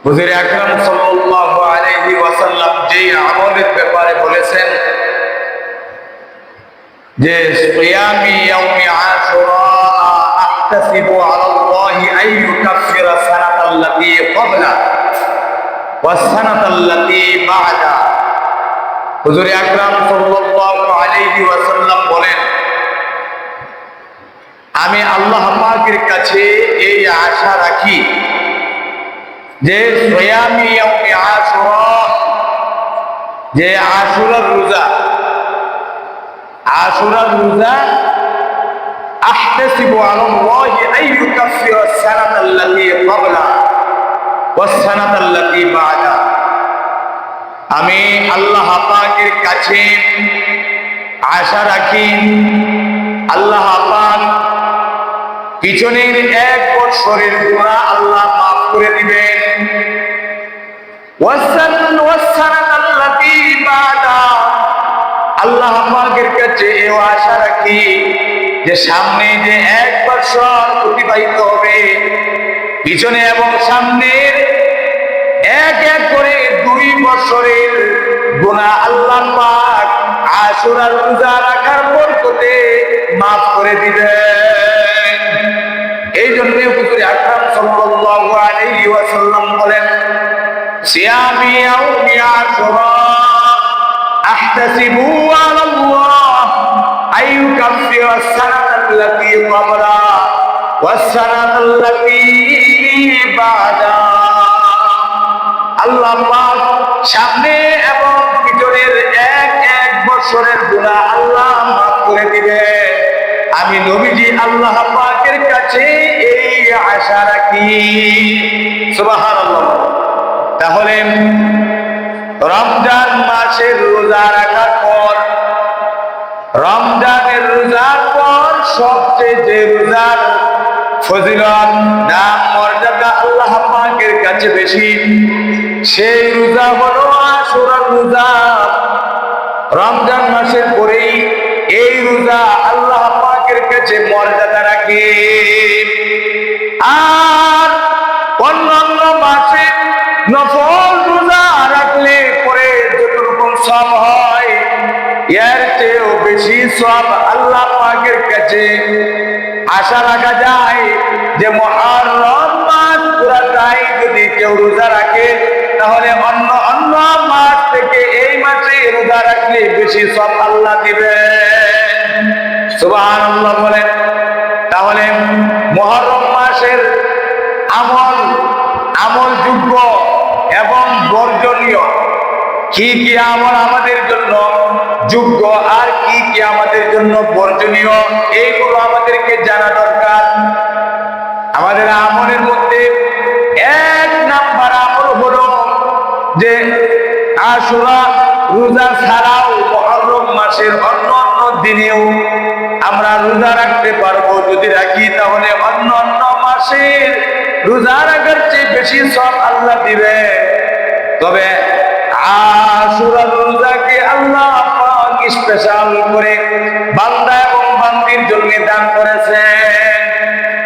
হুজুর আকরাম সাল্লাল্লাহু আলাইহি ওয়াসাল্লাম যে আমলের ব্যাপারে বলেছেন যে সিয়ামি ইয়াউমি আশুরা আহতাসিবু আলাল্লাহি আন ইউকাফিরা সানাতাল্লাতী ক্বাবলা ওয়াস সানাতাল্লাতী বা'দা। হুজুর আকরাম সাল্লাল্লাহু আলাইহি ওয়াসাল্লাম বলেন, আমি আল্লাহ পাকের কাছে এই আশা রাখি যে সিয়ামি ইয়াউমি আশুরা, যে আশুরার রোজা, আশুরার রোজা আহতাসিবু আলাল্লাহি আন ইউকাফিরা সানাতাল্লাতী ক্বাবলা ওয়াস সানাতাল্লাতী বা'দা। আমি আল্লাহ পাকের কাছে আশা রাখি আল্লাহ পাক পিছনের 1 বছরের গুনাহ আল্লাহ মাফ করে দিবেন। আল্লাহ পাকের কাছে এই আশা রাখি যে সামনে যে 1 বছর অতিবাহিত হবে, পিছনে এবং সামনের এক এক করে 2 বছরের গুনাহ আল্লাহ পাক আশুরার রোজা রাখার বরকতে মাফ করে দিবেন। এই জন্য হুজুর আকরাম সাল্লাল্লাহু আলাইহি ওয়াসাল্লাম বলেন, সিয়ামি ইয়াউমি আশুরা আহতাসিবু আলাল্লাহ আন ইউকাফিরা সানাতাল্লাতী ক্বাবলা ওয়াস সানাতাল্লাতী বা'দা। আল্লাহ পাক সামনে এবং পিছনের 1 বছরের গুনাহ আল্লাহ মাফ করে দিবেন। আমি নবীজি আল্লাহ পাকের কাছে এই আশা রাখি। সুবহানাল্লাহ। তাহলে রমজান মাসের রোজা রাখার পর, রমজানের রোজার পর সবচেয়ে যে রোজার ফজিলত, নাম, মর্যাদা আল্লাহ পাকের কাছে বেশি, সেই রোজা হলো আশুরার রোজা। রমজান মাসের পরেই এই রোজা আল্লাহ পাকের কাছে মর্যাদা রাখে। আর অন্যান্য মাসে নফল রোজা রাখলে পরে যতটুকু সওয়াব হয়, এর চেয়েও বেশি সওয়াব আল্লাহ পাকের কাছে আশা রাখা যায়। যে মুহররম মাস পুরাটাই যদি কেউ রোজা রাখে, তাহলে অন্য মাস থেকে এই মাসে রোজা রাখলে বেশি সওয়াব আল্লাহ দিবেন। সুবহানাল্লাহ বলেন। তাহলে মুহররম মাসের আমলযোগ্য এবং বর্জনীয় কি কি আমল আমাদের জন্য যোগ্য আর কি কি আমাদের জন্য বর্জনীয়, এইগুলো আমাদেরকে জানা দরকার। আমাদের আমলের মধ্যে 1 নাম্বার আমল হলো যে আশুরা রোজা ছাড়াও মুহররম মাসের অন্য দিনেও আমরা রোজা রাখতে পারবো। যদি রাখি তাহলে অন্য মাসের রোজা রাখার চেয়ে বেশি সওয়াব আল্লাহ দিবে। তবে আশুরার রোজাকে আল্লাহ পাক স্পেশাল করে বান্দা এবং বান্দির জন্য দান করেছেন।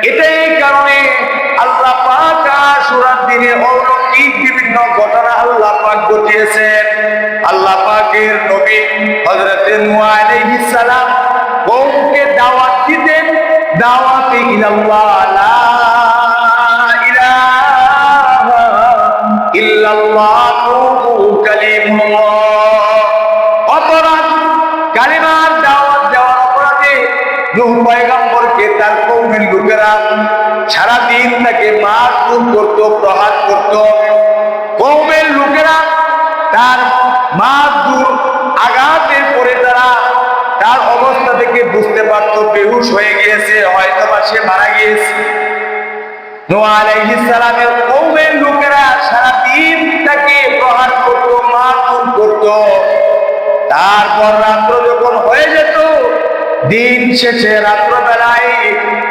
এটাই কারণে আল্লাহ পাক আশুরার দিনে অলৌকিক বিভিন্ন ঘটনা আল্লাহ পাক ঘটিয়েছেন। আল্লাহ পাকের নবী হযরত নূহ আলাইহিস সালাম কওমকে দাওয়াত দিতেন, দাওয়াতে ইলাল্লাহ, লা ইলাহা ইল্লাল্লাহু কালিমুল্লাহ। অপরাধ কালিমার দাওয়াত দেওয়ার অপরাধে নূহ পয়গম্বরকে তার কওমের লোকেরা সারা দিন তাকে মারধর করত, প্রহার করত। কওমের লোকেরা তার মারধর আঘাতের পরে তার অবস্থা থেকে বুঝতে পারত বেহুশ হয়ে গিয়েছে, হয়তো বা সে মারা গিয়েছে। নূহ আলাইহিস সালামের কওমের লোকেরা সারা দিন তাকে প্রহার করত, মারধর করত। তারপর রাত্র যখন হয়ে যেত, দিন শেষে রাত্রবেলায়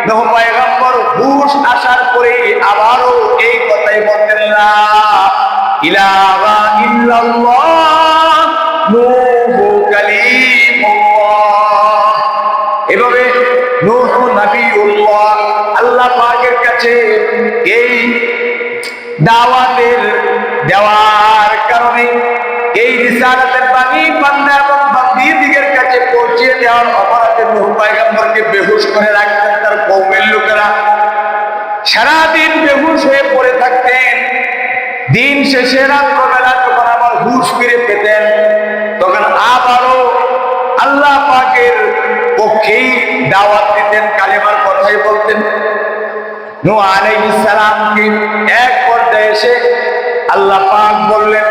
নূহ পয়গম্বর হুশ আসার পরে আবারও এই কথাই বলতেন, লা ইলাহা ইল্লাল্লাহ নূহ কালিমুল্লাহ। এভাবে নূহ নবিয়ুল্লাহ আল্লাহ পাকের কাছে এই দাওয়াতের দেওয়ার কারণে এই রিসালাতের বাণী বান্দা এবং বান্দীদের কাছে পৌঁছে দেওয়ার অপরাধে নূহ পয়গম্বরকে বেহুশ করে রাখতেন তার কওমের লোকেরা। সারাদিন বেহুশ হয়ে পড়ে থাকতেন। দিন শেষে রাত্রবেলা যখন আবার হুশ ফিরে পেতেন, তখন আবারও আল্লাহ পাকের পক্ষেই দাওয়াত দিতেন, কালেমার কথাই বলতেন। নূহ আলাইহিস সালামকে এক পর্যায়ে এসে আল্লাহ পাক বললেন,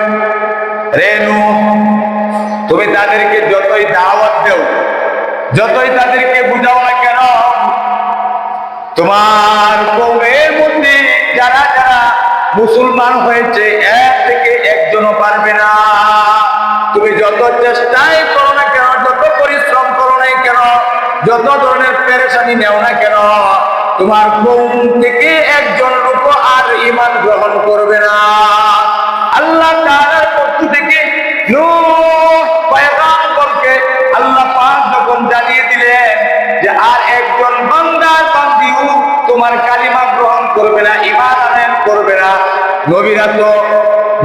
রে নূহ, তুমি তাদেরকে যতই দাওয়াত দাও, যতই তাদেরকে বুঝাও না কেন, তোমার কওমের মধ্যে যারা যারা মুসলমান হয়েছে এক থেকে একজনও পারবে না। তুমি যত চেষ্টাই করো না কেন, যত পরিশ্রম করো না কেন, যত ধরনের পেরেশানি নেও না কেন, তোমার কওম থেকে একজন লোক আর ঈমান গ্রহণ করবে না। আল্লাহ তাআলার পক্ষ থেকে নূহ পয়গম্বরকে আল্লাহ পাক যখন জানিয়ে দিলেন যে আর একজন বান্দা বান্দিও তোমার কালিমা গ্রহণ করবে না, ঈমান আনয়ন করবে না।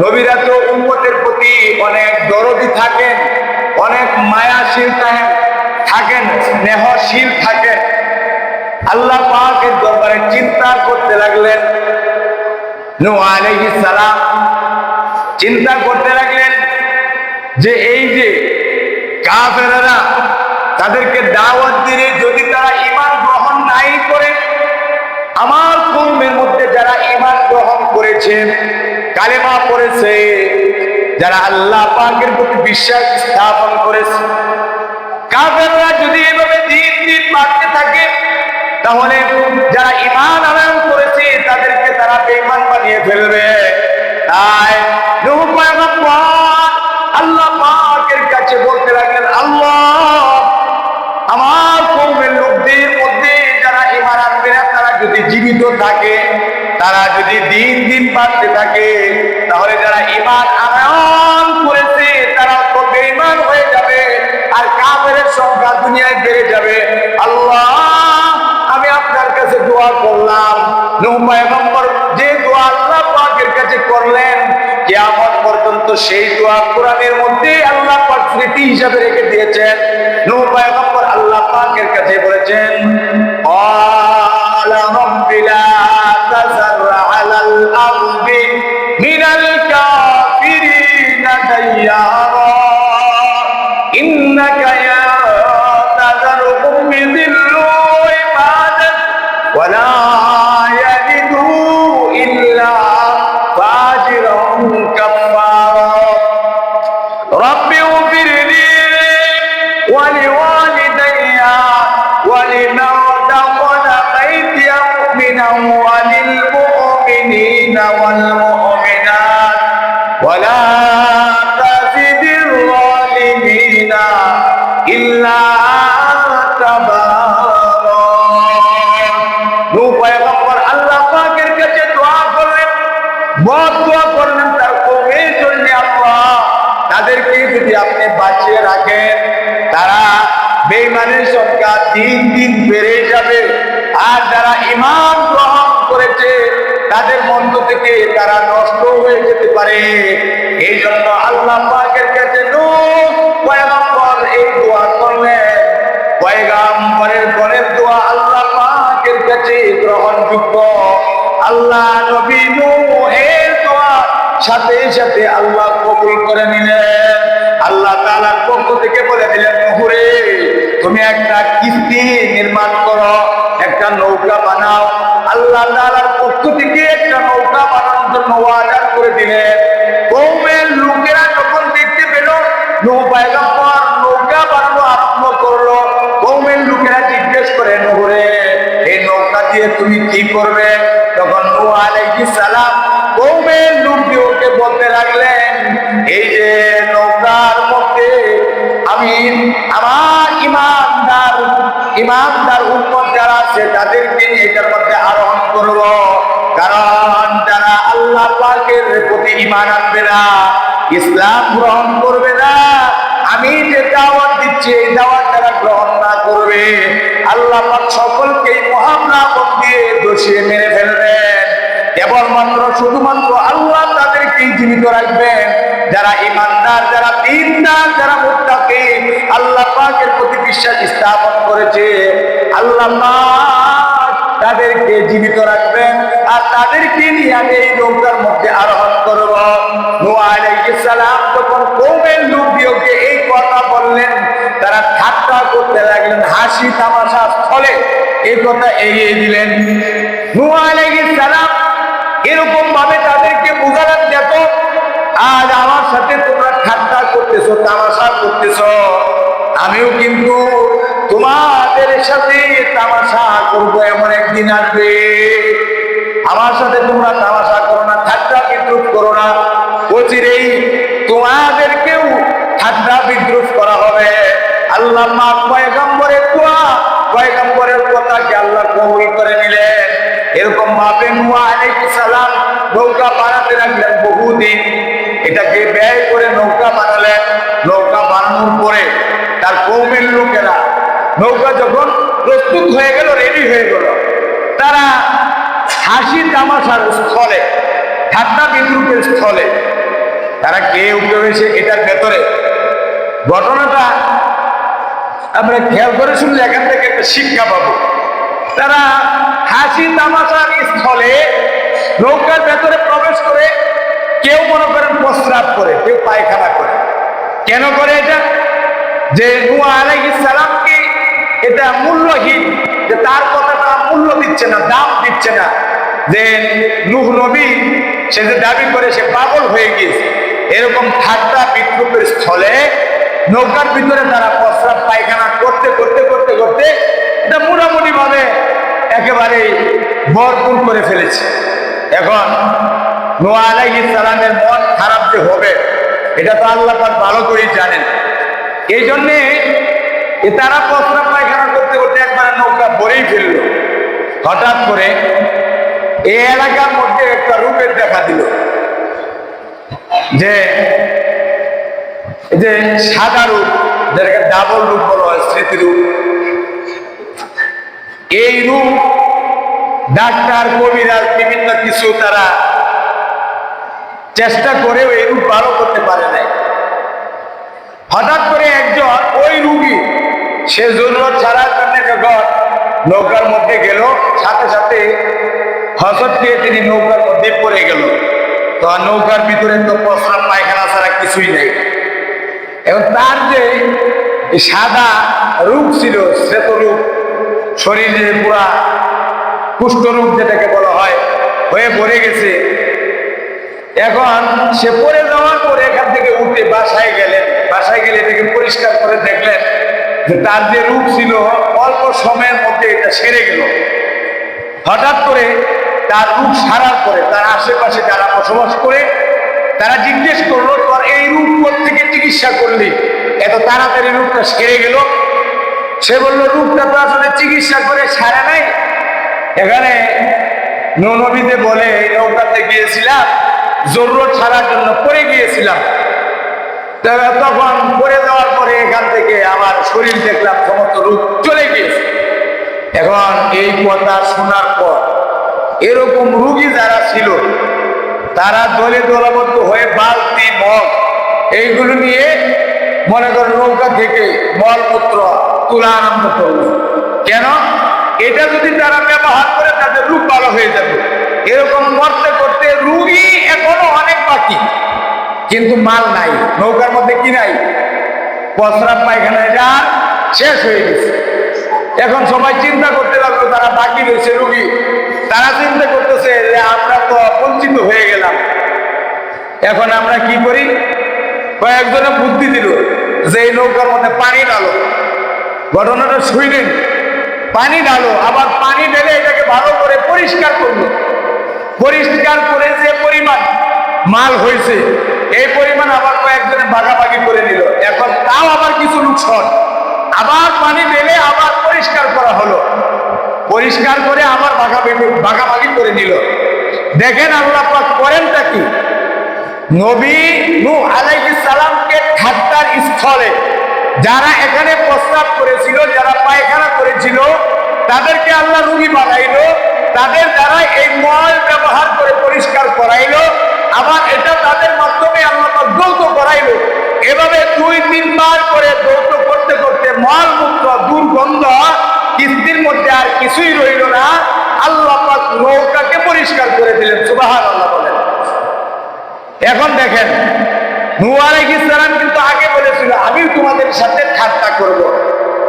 নবীরা তো উম্মতের প্রতি অনেক দরদি থাকেন, অনেক মায়াশীল থাকেন, স্নেহশীল থাকেন। আল্লাহ পাকের দরবারে চিন্তা করতে লাগলেন। নূহ আলাইহিস সালাম চিন্তা করতে লাগলেন যে এই যে কাফেররা, তাদেরকে দাওয়াত দিলে যদি তারা ঈমান গ্রহণ নাই করে, আমার কওমের মধ্যে যারা ঈমান গ্রহণ করেছে, কালেমা পড়েছে, যারা আল্লাহ পাকের প্রতি বিশ্বাস স্থাপন করেছে, কাফেররা যদি এভাবে দিন দিন বাড়তে থাকে, তাহলে যারা ঈমান আনয়ন করেছে তাদেরকে তারা বেঈমান বানিয়ে ফেলবে। তাই নূহ পয়গম্বর আল্লাহ পাকের কাছে বলতে লাগলেন, আল্লাহ, আমার কওমের লোকদের মধ্যে যারা ঈমান আনবে না, তারা যদি জীবিত থাকে, তারা যদি দিন দিন বাড়তে থাকে, তাহলে যারা ঈমান আনয়ন করেছে তারা তো বেঈমান হয়ে যাবে, আর কাফেরের সংখ্যা দুনিয়ায় বেড়ে যাবে। আল্লাহ, আমি আপনার কাছে দোয়া করলাম। নূহ পয়গম্বর যে দোয়া আল্লাহ পাকের কাছে করলেন, কিয়ামত পর্যন্ত সেই দোয়া কোরআনের মধ্যে আল্লাহ পাক স্মৃতি হিসাবে রেখে দিয়েছেন। নূহ পয়গম্বর আল্লাহ পাকের কাছে বলেছেন, ক্বালা রাব্বি লা তাযার আলাল আরদি মিনাল কাফিরিনা দাইয়ারা ইন্নাকা ইয়া তাযারহুম বিযিল্লু ইবাদাক ওয়া লা ইয়ালিদু ইল্লা ফাজিরান কাফারা রাব্বি ইগফিরলি ওয়া লিওয়ালিদাইয়া ওয়া লিমান দাখালা বাইতিয়া মুমিনান ওয়া লিল মুমিনিনা ওয়াল মুমিনাত ওয়া লা তাজিদির যালিমিনা ইল্লা তাবারা। নূহ পয়গম্বর আল্লাহ পাকের কাছে দোয়া করলেন, দোয়া করলেন তার কওমের জন্য, আল্লাহ, তাদেরকে যদি আপনি বাঁচিয়ে রাখেন, তারা বেঈমানের সংখ্যা দিন দিন বেড়ে যাবে, আর যারা ঈমান গ্রহণ করেছে তাদের মধ্য থেকে তারা নষ্ট হয়ে যেতে পারে। এই জন্য আল্লাহ পাকের কাছে নূহ পয়গম্বর এই দোয়া করলেন। পয়গম্বরের ঘরের দোয়া আল্লাহ পাকের কাছে গ্রহণযোগ্য। আল্লাহ নবী নূহের দোয়া সাথে সাথে আল্লাহ কবুল করে নিলেন। আল্লাহ তাআলার পক্ষ থেকে বলে দিলেন, নূহ রে, তুমি একটা কিস্তি নির্মাণ করো, একটা নৌকা বানাও। আল্লাহ তাআলার পক্ষ থেকে একটা নৌকা বানানোর জন্য অর্ডার করে দিলেন। কওমের লোকেরা যখন দেখতে পেল নূহ পয়গম্বর নৌকা বানানো আরম্ভ করলো, কওমের লোকেরা জিজ্ঞেস করে, নূহ রে, এই নৌকা দিয়ে তুমি কি করবে? তখন নূহ আলাইহিস সালাম কওমের লোকদেরকে বলতে লাগলেন, এই যে নৌকার মধ্যে আমি আমার ইমানদার উম্মত যারা আছে তাদেরকে এটার মধ্যে আরোহণ করব, কারণ যারা আল্লাহ পাকের প্রতি ঈমান আনবে না, ইসলাম গ্রহণ করবে না, আমি যে দাওয়াত দিচ্ছি এই দাওয়াত যারা গ্রহণ না করবে, আল্লাহ পাক সকলকে মহাপ্লাবন দিয়ে দোষী মেরে ফেলবেন। কেবলমাত্র শুধুমাত্র আল্লাহ তাদেরকে জীবিত রাখবেন যারা ঈমানদার, যারা দীনদার, যারা মুত্তাকি, আল্লাহ পাকের প্রতি বিশ্বাস স্থাপন করেছে। আল্লাহ পাক তাদেরকে জীবিত রাখবেন আর তাদেরকে নিয়ে আমি এই নৌকার মধ্যে আরোহণ করব। নূহ আলাইহিস সালাম যখন কওমের লোকদেরকে এই কথা বললেন, তারা ঠাট্টা করতে লাগলেন, হাসি তামাশা ফলে এই কথা এগিয়ে দিলেন। নূহ আলাইহিস সালাম এরকম ভাবে তাদেরকে বুঝালেন, দেখো আজ আমার সাথে তোমরা ঠাট্টা করতেছো, তামাশা করতেছো, আমিও কিন্তু তোমাদের সাথে তামাশা করবো, এমন একদিন আসবে। আমার সাথে তোমরা তামাশা করো না, ঠাট্টা বিদ্রুপ করো না, অচিরেই তোমাদেরকেও ঠাট্টা বিদ্রুপ করা হবে। আল্লাহ পাক পয়গম্বরের দোয়া, পয়গম্বরের কথাকে আল্লাহ কবুল করে নিলেন। এরকম ভাবে নূহ আলাইহিস সালাম নৌকা বানাতে লাগলেন বহুদিন। এটাকে ব্যয় করে নৌকা বানালেন। নৌকা বানানোর পরে তার কওমের লোকেরা নৌকা যখন প্রস্তুত হয়ে গেল, রেডি হয়ে গেল, তারা হাসি তামাশার স্থলে, ঠাট্টা বিদ্রুপের স্থলে তারা কেউ কেউ এসে এটার ভেতরে ঘটনাটা আমরা খেয়াল করে শুনলে এখান থেকে একটা শিক্ষা পাবো। তারা হাসি তামাশার স্থলে নৌকার ভেতরে প্রবেশ করে কেউ মনে করেন প্রস্রাব করে, কেউ পায়খানা করে। কেন করে এটা? যে নূহ আলাইহিস সালামকে এটা মূল্যহীন, যে তার কথাটা মূল্য দিচ্ছে না, দাম দিচ্ছে না, যে নূহ নবী সে যে দাবি করে সে পাগল হয়ে গিয়েছে। এরকম ঠাট্টা বিদ্রুপের স্থলে নৌকার ভিতরে তারা প্রস্রাব পায়খানা করতে করতে করতে করতে এটা মোটামুটি ভাবে একেবারে ভরপুর করে ফেলেছে। এখন নূহ আলাইহিস সালামের মন খারাপ যে হবে এটা তো আল্লাহ পাক ভালো করেই জানেন। এই জন্যে তারা প্রস্রাব পায়খানা করতে করতে একবারে নৌকা ভরেই ফেলল। হঠাৎ করে এই এলাকার মধ্যে একটা রূপের দেখা দিল, যে সাদা রূপ, যেটাকে ডাবল রূপ বলা হয়, স্মৃতি রূপ। এই রূপ ডাক্তার, কবিরাজ বিভিন্ন কিছু তারা চেষ্টা করেও এই রূপ ভালো করতে পারে নাই। হঠাৎ করে একজন ওই রুগী সে জরুরত ছাড়ার জন্য যখন নৌকার মধ্যে গেল, সাথে সাথে হযরত দিয়ে তিনি নৌকার মধ্যে পড়ে গেল। তো নৌকার ভিতরে তো প্রস্রাব পায়খানা ছাড়া কিছুই নেই। এবং তার যে সাদা রূপ ছিল, শ্বেত রূপ, শরীরে পুরা কুষ্ঠরূপ যেটাকে বলা হয় হয়ে ভরে গেছে। এখন সে পড়ে যাওয়ার পরে এখান থেকে উঠে বাসায় গেলেন। বাসায় গেলে এটাকে পরিষ্কার করে দেখলেন যে তার যে রূপ ছিল অল্প সময়ের মধ্যে এটা সেরে গেল। হঠাৎ করে তার রূপ সারার পরে তার আশেপাশে যারা বসবাস করে তারা জিজ্ঞেস করলো, তোর এই রূপ থেকে চিকিৎসা করলি, এত তাড়াতাড়ি রূপটা সেরে গেল? সে বললো, রূপটা তো আসলে চিকিৎসা করে সারে নাই। এখানে নূহ নবীতে বলে এই নৌকাতে গিয়েছিলাম, জরুরত ছাড়ার জন্য পড়ে গিয়েছিলাম। তখন পড়ে যাওয়ার পরে এখান থেকে আমার শরীর দেখলাম সমস্ত রূপ চলে গিয়েছে। এখন এই কথা শোনার পর এরকম রোগী যারা ছিল তারা দলে দলবদ্ধ হয়ে বালতি, মগ এইগুলো নিয়ে মনে করেন নৌকা থেকে মলমূত্র তোলা আরম্ভ করলো। কেন? এটা যদি তারা ব্যবহার করে তাদের রূপ ভালো হয়ে যাবে। এরকম করতে করতে রুগী এখনো অনেক বাকি, কিন্তু মাল নাই নৌকার মধ্যে। কি নাই? প্রস্রাব পায়খানা যা শেষ হয়ে গেছে। এখন সবাই চিন্তা করতে লাগলো, তারা বাকি রয়েছে রুগী, তারা চিন্তা করতেছে যে আমরা তো বঞ্চিত হয়ে গেলাম, এখন আমরা কি করি? কয়েকজনে বুদ্ধি দিল যে এই নৌকার মধ্যে পানি ঢালো। ঘটনাটা শুনলেন, পানি ঢালো, আবার পানি ঢেলে এটাকে ভালো করে পরিষ্কার করলো। পরিষ্কার করে যে পরিমাণ মাল হয়েছে এই পরিমাণ আবার কয়েকজনে ভাগাভাগি করে নিল। এখন তাও আবার কিছু লোক শর্ট, আবার পানি ঢেলে আবার পরিষ্কার করা হলো। পরিষ্কার করে আবার ভাগাভাগি করে নিল। দেখেন আল্লাহ পাক করেনটা কি? নবী নূহ আলাইহিস সালামকে ঠাট্টার স্থলে যারা এখানে প্রস্রাব করেছিল, যারা পায়খানা করেছিল, তাদেরকে আল্লাহ রোগী বানাইলো, তাদের দ্বারা এই মল ব্যবহার করে পরিষ্কার করাইলো, আবার এটা তাদের মাধ্যমে আল্লাহ যৌত করাইলো। এভাবে 2-3 বার করে যৌত করতে করতে মল মূত্র দুর্গন্ধ কিস্তির মধ্যে আর কিছুই রইল না। আল্লাহ পাক নৌকাকে পরিষ্কার করে দিলেন। সুবহানাল্লাহ বলেন। এখন দেখেন, নূহ আলাইহিস সালাম কিন্তু আগে বলেছিল আমি তোমাদের সাথে ঠাট্টা করব।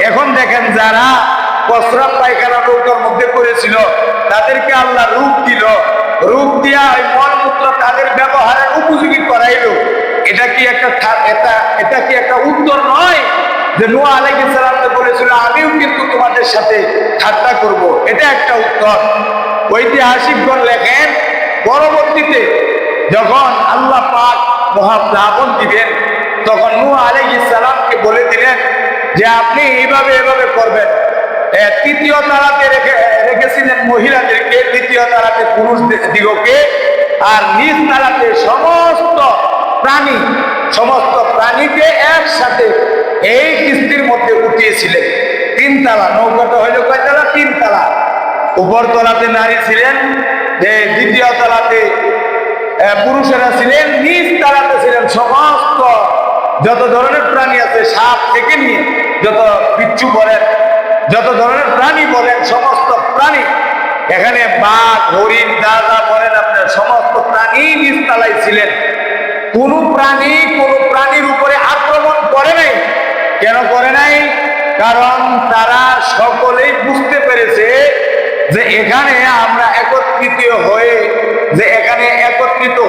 এখন দেখেন, যারা প্রস্রাব পায়খানা নৌকার মধ্যে করেছিল তাদেরকে আল্লাহ রূপ দিল, রূপ দিয়া ওই মলমূত্র তাদের ব্যবহারের উপযোগী করাইলো। এটা কি একটা উত্তর নয় যে নূহ আলাইহিস সালাম বলেছিল আমিও কিন্তু তোমাদের সাথে ঠাট্টা করব? এটা একটা উত্তর। ঐতিহাসিকগণ লেখেন, পরবর্তীতে যখন আল্লাহ পাক মহাপ্লাবন দিবেন তখন নূহ আলাইহিস সালামকে বলে দিলেন যে আপনি এইভাবে করবেন। তৃতীয় তালাতে রেখেছিলেন মহিলাদেরকে, দ্বিতীয় তালাতে পুরুষ দিগকে, আর নিজ তালাতে সমস্ত প্রাণীকে একসাথে এই কিস্তির মধ্যে উঠিয়েছিলেন। 3 তালা, নৌকাটা হইল কয় তালা? 3 তালা। উপর তলাতে নারী ছিলেন, দ্বিতীয় তলাতে পুরুষেরা ছিলেন, নিজ তালাতে ছিলেন সমস্ত যত ধরনের প্রাণী আছে, সাপ থেকে নিয়ে যত বিচ্ছু বলেন, যত ধরনের প্রাণী বলেন, সমস্ত প্রাণী, এখানে বাঘ, হরিণ, যা বলেন আপনার, সমস্ত প্রাণী নিজ তালায় ছিলেন। কোন প্রাণীর উপরে আক্রমণ করে নাই। কেন করে নাই? কারণ তারা সকলেই বুঝতে পেরেছে যে এখানে আমরা একত্রিত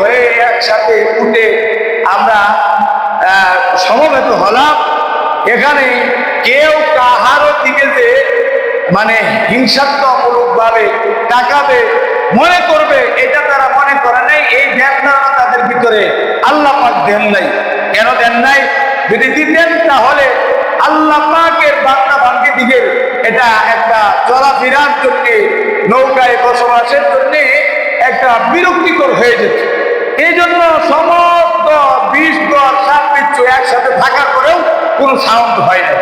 হয়ে একসাথে উঠে আমরা সমবেত হলাম। এখানে কেউ কাহারও দিকে যে হিংসাত্মক ভাবে তাকাবে, মনে করবে, এটা তারা মনে করে নাই। এই ধ্যান ধারণা তাদের ভিতরে আল্লাহ পাক দেন নাই। কেন দেন নাই? যদি দিতেন তাহলে আল্লাহ পাকের বান্দা বান্দি দিকের এটা একটা চলাফেরার জন্য, নৌকায় বসবাসের জন্য একটা বিরক্তিকর হয়ে যেত। এই জন্য সমস্ত 20 গড় সাপ বিচ্ছু একসাথে থাকার পরেও কোনো সাউন্ড হয় না।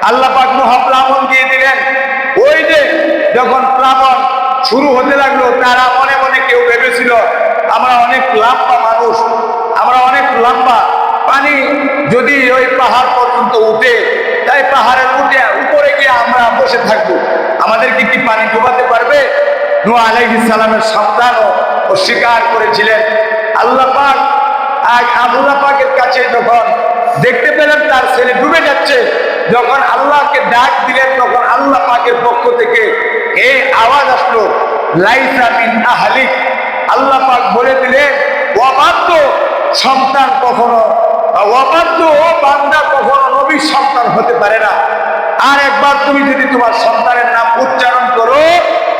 আল্লাহ পাক মহাপ্লাবন দিয়ে দিলেন। ওই যে যখন প্লাবন শুরু হতে লাগলো, তারা মনে মনে কেউ ভেবেছিল আমরা অনেক লম্বা মানুষ, আমরা অনেক লম্বা, পানি যদি ওই পাহাড় পর্যন্ত উঠে, তাই পাহাড়ের উপরে গিয়ে আমরা বসে থাকবো, আমাদেরকে কি পানি ডুবাতে পারবে? নূহ আলাইহিস সালামের সন্তানও অস্বীকার করেছিলেন। আল্লাহ পাকের কাছে যখন দেখতে পেলেন তার ছেলে ডুবে যাচ্ছে, যখন আল্লাহকে ডাক দিলেন, তখন আল্লাহ পাকের পক্ষ থেকে এই আওয়াজ আসলো, লাইসা মিন আহলিক। আল্লাহ পাক বলে দিলেন, অবাধ্য সন্তান কখনো, অবাধ্য বান্দা কখনো নবীর সন্তান হতে পারে না। আর একবার তুমি যদি তোমার সন্তানের নাম উচ্চারণ করো,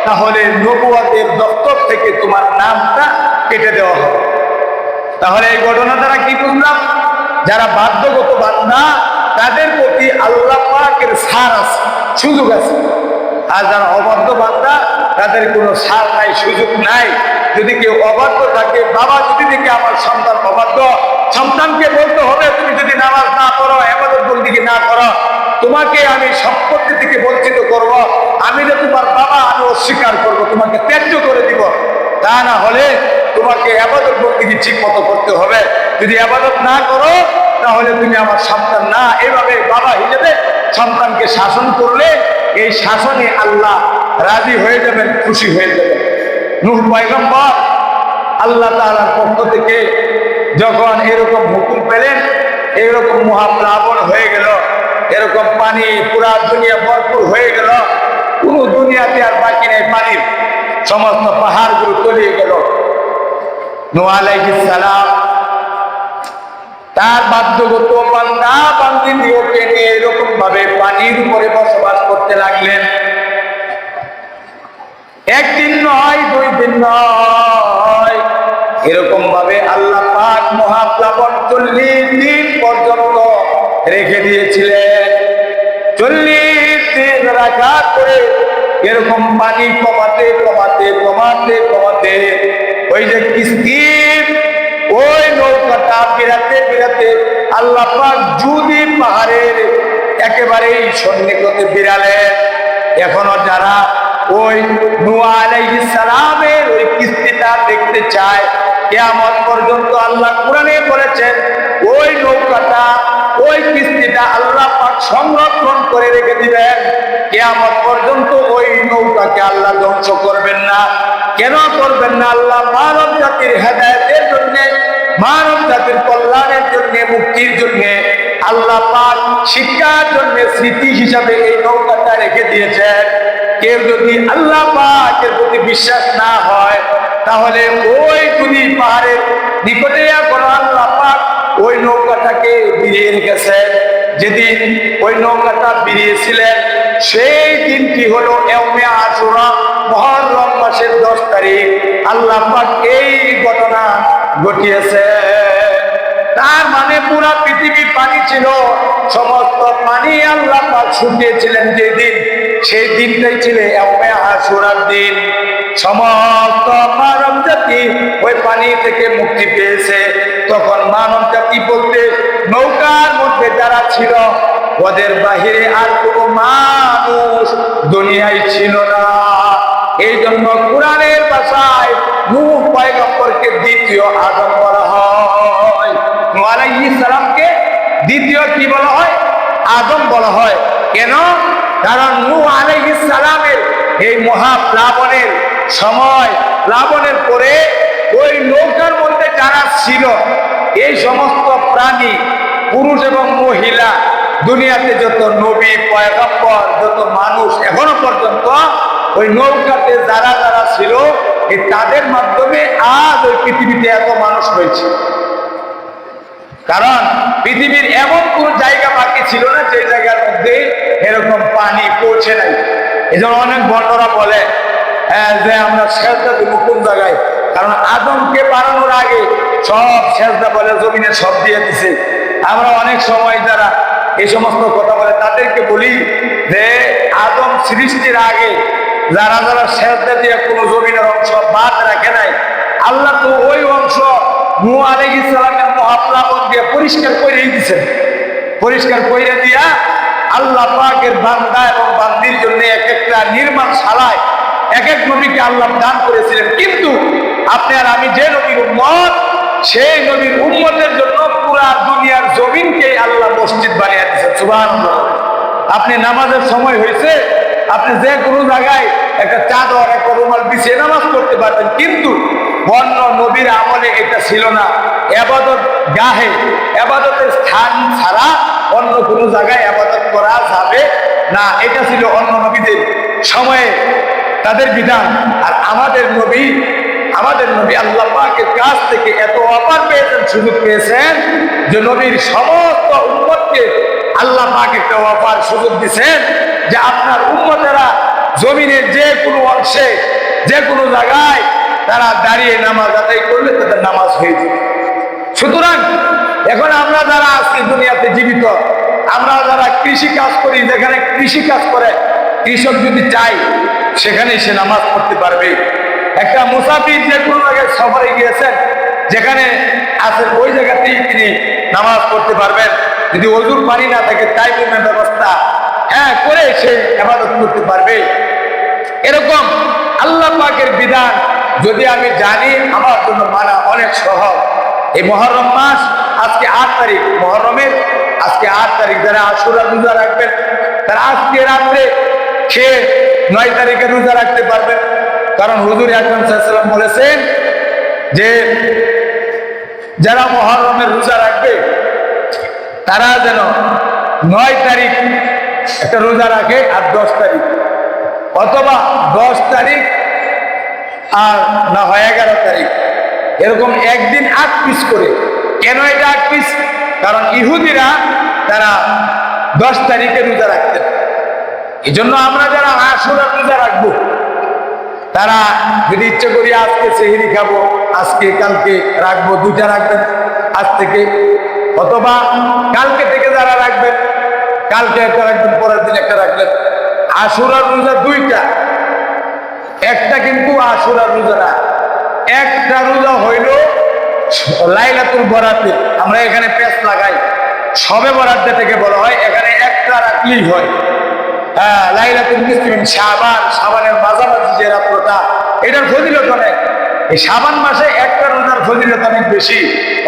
তাহলে নবুয়তের দপ্তর থেকে তোমার নামটা কেটে দেওয়া হবে। তাহলে এই ঘটনা দ্বারা কি বুঝলাম? যারা বাধ্যগত বান্দা তাদের প্রতি আল্লাহ পাকের ছাড় আছে, সুযোগ আছে। আর যারা অবাধ্য বান্দা তাদের কোনো ছাড় নাই, সুযোগ নাই। যদি কেউ অবাধ্য থাকে, বাবা যদি দেখে আমার সন্তান অবাধ্য, সন্তানকে বলতে হবে তুমি যদি নামাজ না করো, ইবাদত বন্দেগী না করো, তোমাকে আমি সম্পত্তি থেকে বঞ্চিত করব। আমি যে তোমার বাবা, আমি অস্বীকার করব, তোমাকে ত্যায্য করে দিব। তা না হলে তোমাকে ইবাদত বন্দেগী ঠিক মতো করতে হবে। যদি ইবাদত না করো তাহলে তুমি আমার সন্তান না। এভাবে বাবা হিসেবে সন্তানকে শাসন করলে এই শাসনে আল্লাহ রাজি হয়ে যাবেন, খুশি হয়ে যাবেন। নূহ পয়গম্বর আল্লাহ তাআলার পক্ষ থেকে যখন এরকম হুকুম পেলেন, এরকম মহাপ্লাবন হয়ে গেল, এরকম পানি পুরা দুনিয়া ভরপুর হয়ে গেল, কোন দুনিয়াতে আর বাকি নেই পানির, সমস্ত পাহাড়গুলো তলিয়ে গেল। নূহ আলাইহিস সালাম তার বাধ্যগত বান্দা বান্দি দিগকে নিয়ে এরকম ভাবে পানির উপরে বসবাস করতে লাগলেন। একদিন নয়, 2 দিন নয়, এরকম ভাবে আল্লাহ পাক মহাপ্লাবন 40 দিন পর্যন্ত রেখে দিয়েছিলেন। 40 দিন রাখা করে এরকম পানি কমাতে ওই যে কিস্তি, ওই নৌকাটা বেড়াতে আল্লাহ পাক যদি পাহাড়ের একেবারেই সন্নিকটে বিড়ালেন। এখনো যারা ওই নূহ আলাইহিস সালামের ওই কিস্তিটা দেখতে চায়, কিয়ামত পর্যন্ত আল্লাহ কোরআনে বলেছেন ওই নৌকাটা, ওই কিস্তিটা আল্লাহ পাক সংরক্ষণ করে রেখে দিবেন। কিয়ামত পর্যন্ত ওই নৌকাকে আল্লাহ ধ্বংস করবেন না। কেন করবেন না? আল্লাহ মানব জাতির হেদায়েতের জন্য, মানব জাতির কল্যাণের জন্য, মুক্তির জন্য আল্লাহ পাক শিক্ষার জন্য স্মৃতি হিসাবে এই নৌকাটা রেখে দিয়েছেন। কেউ যদি আল্লাহ পাকের প্রতি বিশ্বাস না হয়, তাহলে ওই যদি পাহাড়ের নিকটে এখন আল্লাহ পাক ওই নৌকাটাকে বিরিয়ে রেখেছেন। যেদিন ওই নৌকাটা বিরিয়েছিলেন সেই দিনটি হলো ইয়াউমে আশুরা, মুহররম মাসের 10 তারিখ। আল্লাহ পাক এই ঘটনা ঘটিয়েছে। তার মানে পুরা পৃথিবী পানি ছিল, সমস্ত পানি আল্লাহ পাক শুকিয়েছিলেন যেদিন, সেই দিনটাই ছিল ইয়াউমে আশুরার দিন। সমস্ত মানব জাতি ওই পানি থেকে মুক্তি পেয়েছে। তখন মানব জাতি বলতে নৌকার মধ্যে যারা ছিল ওদের বাহিরে আর কোনো মানুষ দুনিয়ায় ছিল না। এই জন্য কোরআনের ভাষায় নূহ পয়গম্বরকে দ্বিতীয় আদম বলা হয়। নূহ আলাইহিস সালামকে দ্বিতীয় কি বলা হয়? আদম বলা হয়। কেন? কারণ নূহ আলাইহিস সালামের এই মহাপ্লাবনের সময়, প্লাবনের পরে ওই নৌকার মধ্যে যারা ছিল এই সমস্ত প্রাণী, পুরুষ এবং মহিলা, দুনিয়াতে যত নবী পয়গম্বর, যত মানুষ এখনো পর্যন্ত ওই নৌকাতে যারা যারা ছিল তাদের মাধ্যমে আজ ওই পৃথিবীতে এত মানুষ হয়েছে। কারণ পৃথিবীর এমন কোন জায়গা বাকি ছিল না যে জায়গার মধ্যে এরকম পানি পৌঁছে নাই। এজন্য অনেক বড়রা বলে যে আমরা সেজদা দিব কোন জায়গায়, কারণ আদমকে বানানোর আগে সব সেজদা বলে জমিনে সব দিয়ে দিছে। আমরা অনেক সময় যারা এই সমস্ত কথা বলে তাদেরকে বলি যে আদম সৃষ্টির আগে যারা যারা সেজদা দিয়ে কোনো জমিনের অংশ বাদ রাখে নাই, আল্লাহ তো ওই অংশ নূহ আলাইহিস সালামের মহাপ্লাবন দিয়ে পরিষ্কার করে দিয়েছেন। পরিষ্কার করে দিয়া আল্লাহ পাকের বান্দা এবং বান্দির জন্য এক একটা নির্মাণশালায় এক এক নবীকে আল্লাহ দান করেছিলেন। কিন্তু আপনি আর আমি যে নবীর উম্মত, সেই নবীর উম্মতের জন্য পুরা দুনিয়ার জমিনকে আল্লাহ মসজিদ বানিয়ে দিয়েছেন। সুবহানাল্লাহ। আপনি নামাজের সময় হয়েছে, আপনি যে কোনো জায়গায় একটা চাদর, একটা রুমাল বিছিয়ে নামাজ পড়তে পারবেন, কিন্তু অন্য নবীর আমলে এটা ছিল না। ইবাদত গাহে, ইবাদতের স্থান ছাড়া অন্য কোনো জায়গায় ইবাদত করা যাবে না। এটা ছিল অন্য নবীদের সময়ে তাদের বিধান। আর আমাদের নবী আল্লাহ পাকের কাছ থেকে এত অফার পেয়েছেন, সুযোগ পেয়েছেন যে নবীর সমস্ত উম্মতকে আল্লাহ পাক একটা অফার সুযোগ দিচ্ছেন যে আপনার উম্মতেরা জমিনের যে কোনো অংশে, যে কোনো জায়গায় তারা দাঁড়িয়ে নামাজ আদায় করলে তাদের নামাজ হয়ে যাবে। সুতরাং এখন আমরা যারা আজকে দুনিয়াতে জীবিত, আমরা যারা কৃষি কাজ করি, যেখানে কৃষি কাজ করে কৃষক যদি চাই সেখানে সে নামাজ পড়তে পারবে। একটা মুসাফির যে কোনো জায়গায় সফরে গিয়েছেন, যেখানে আছেন ওই জায়গাতেই তিনি নামাজ পড়তে পারবেন। যদি ওযুর পানি না থাকে তাইমুমের ব্যবস্থা করে সে ইবাদত করতে পারবে। এরকম আল্লাহ পাকের বিধান যদি আমি জানি, আমার জন্য মানা অনেক সহজ। এই মুহররম মাস আজকে 8 তারিখ, মুহররমের আজকে 8 তারিখ। যারা আশুরা রোজা রাখবেন তারা আজকে রাত্রে খেয়ে 9 তারিখে রোজা রাখতে পারবেন। কারণ হুজুর আকরাম সাল্লাল্লাহু আলাইহি ওয়াসাল্লাম বলেছেন যে যারা মুহররমের রোজা রাখবে তারা যেন 9 তারিখ একটা রোজা রাখে, আর 10 তারিখ, অথবা 10 তারিখ আর না হয় 11 তারিখ, এরকম একদিন 8 পিস করে। কেন এটা 8 পিস? কারণ ইহুদিরা তারা 10 তারিখে রোজা রাখতেন। এই জন্য আমরা যারা আশুরা রোজা রাখবো তারা যদি ইচ্ছে করি আজকে সেহরি খাবো, আজকে কালকে রাখবো, 2টা রাখবেন আজ থেকে, অথবা কালকে থেকে যারা রাখবেন কালকে একটা রাখবেন, পরের দিন একটা রাখবেন। আশুরার রোজা 2টা, একটা কিন্তু আশুরার রোজা না। একটা রোজা হইল লাইলাতুল বরাতে, আমরা এখানে পেঁচ লাগাই, শবে বরাত থেকে বলা হয়। এখানে একটা একটা রাখলেই হয়। হ্যাঁ, লাইলাতুল নিসফ শাবানের মাঝামাঝি যে রাত্রটা, এটার ফজিলত অনেক। এই শাবান মাসে একটা রোজার ফজিলত অনেক বেশি।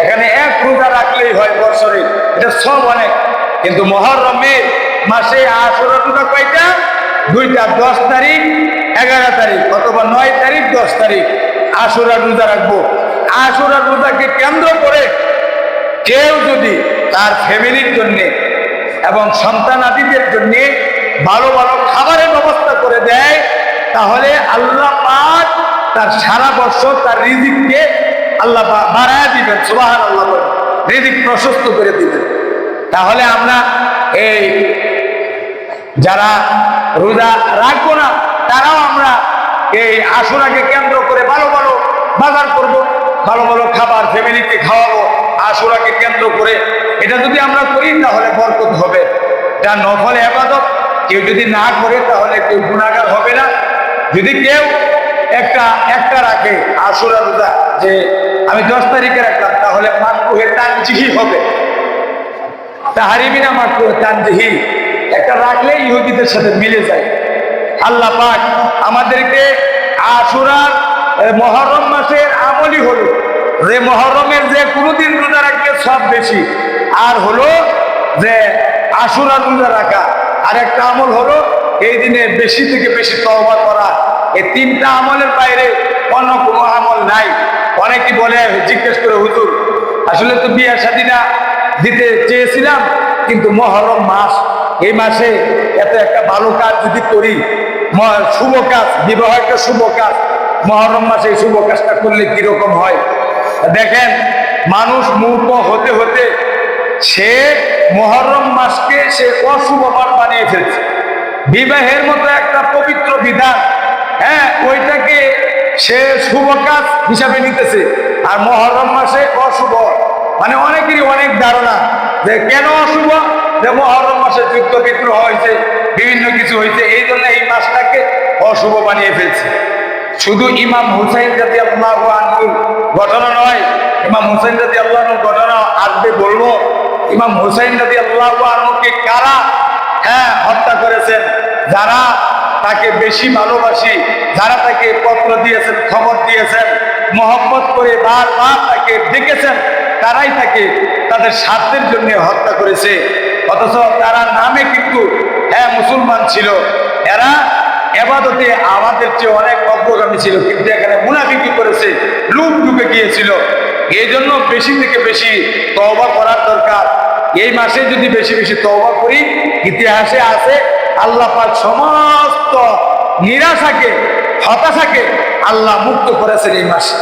এখানে এক রোজা রাখলেই হয় বছরে, এটা সব অনেক। কিন্তু মুহররমের মাসে আশুরা রোজা কয়টা? দুইটা, 10 তারিখ 11 তারিখ, অথবা 9 তারিখ 10 তারিখ আশুরা রোজা রাখবো। আশুরা রোজাকে কেন্দ্র করে কেউ যদি তার ফ্যামিলির জন্য এবং সন্তানাদিদের জন্য ভালো ভালো খাবারের ব্যবস্থা করে দেয়, তাহলে আল্লাহ পাক তার সারা বছর তার রিজিককে আল্লাহ বাড়ায় দিবেন। সুবহানাল্লাহ, রিজিক প্রশস্ত করে দিবেন। তাহলে আমরা এই যারা রোজা রাখবো না, তারাও আমরা এই আশুরাকে কেন্দ্র করে ভালো ভালো বাজার করব, ভালো ভালো খাবার ফ্যামিলিকে খাওয়াবো আশুরাকে কেন্দ্র করে। এটা যদি আমরা করি তাহলে বরকত হবে। এটা নফল ইবাদত, কেউ যদি না করে তাহলে কেউ গুনাহগার হবে না। যদি কেউ একটা রাখে আশুরা রোজা, যে আমি 10 তারিখে রাখলাম, তাহলে মাকরুহে তানজিহি হবে। তাহরিমি না মাকরুহে তানজিহি, একটা রাখলে ইহুদিদের সাথে মিলে যায়। আল্লাহ পাক আমাদেরকে আশুরার মুহররম মাসের আমলই হলো যে মুহররমের যে কোনোদিন রোজা রাখলে সব বেশি, আর হলো যে আশুরার রোজা রাখা। আর একটা আমল হলো এই দিনে বেশি থেকে বেশি তওবা করা। এই তিনটা আমলের বাইরে অন্য কোনো আমল নাই। অনেকে বলে, জিজ্ঞেস করে, হুজুর আসলে তো বিয়ে শাদীটা দিতে চেয়েছিলাম, কিন্তু মুহররম মাস, এই মাসে এত একটা ভালো কাজ যদি করি, শুভ কাজ, বিবাহ একটা শুভ কাজ, মুহররম মাসে এই শুভ কাজটা করলে কিরকম হয়। দেখেন, মানুষ মূর্খ হতে হতে সে মুহররম মাসকে সে অশুভ বার বানিয়ে ফেলছে। বিবাহের মতো একটা পবিত্র বিধান, হ্যাঁ, ওইটাকে সে শুভ কাজ হিসাবে নিতেছে, আর মুহররম মাসে অশুভ। মানে অনেকেরই অনেক ধারণা যে কেন অশুভ, যে মুহররম মাসে যুদ্ধ বিগ্রহ হয়েছে, বিভিন্ন কিছু হয়েছে, এই জন্য এই মাসটাকে অশুভ বানিয়ে ফেলছে। শুধু ইমাম হুসাইন রাদিয়াল্লাহু আনহুর ঘটনা নয়, ইমাম হুসাইন রাদিয়াল্লাহু আনহুর ঘটনা আসবে বলবো। ইমাম হুসাইন রাদিয়াল্লাহু আনহুকে কারা হত্যা করেছেন? যারা তাকে বেশি ভালোবাসি, যারা তাকে পত্র দিয়েছেন, খবর দিয়েছেন, মহব্বত করে বারবার তাকে ডেকেছেন, তারাই তাকে তাদের স্বার্থের জন্য হত্যা করেছে। অথচ তারা নামে কিন্তু মুসলমান ছিল। এরা ইবাদতে আমাদের চেয়ে অনেক অগ্রগামী ছিল, কিন্তু এখানে মুনাফিকি করেছে, লুপ ঢুকে গিয়েছিল। এই জন্য বেশি থেকে বেশি তওবা করার দরকার। এই মাসে যদি বেশি বেশি তওবা করি, ইতিহাসে আছে আল্লাহ পাক সমস্ত নিরাশাকে, হতাশাকে আল্লাহ মুক্ত করেছেন এই মাসে।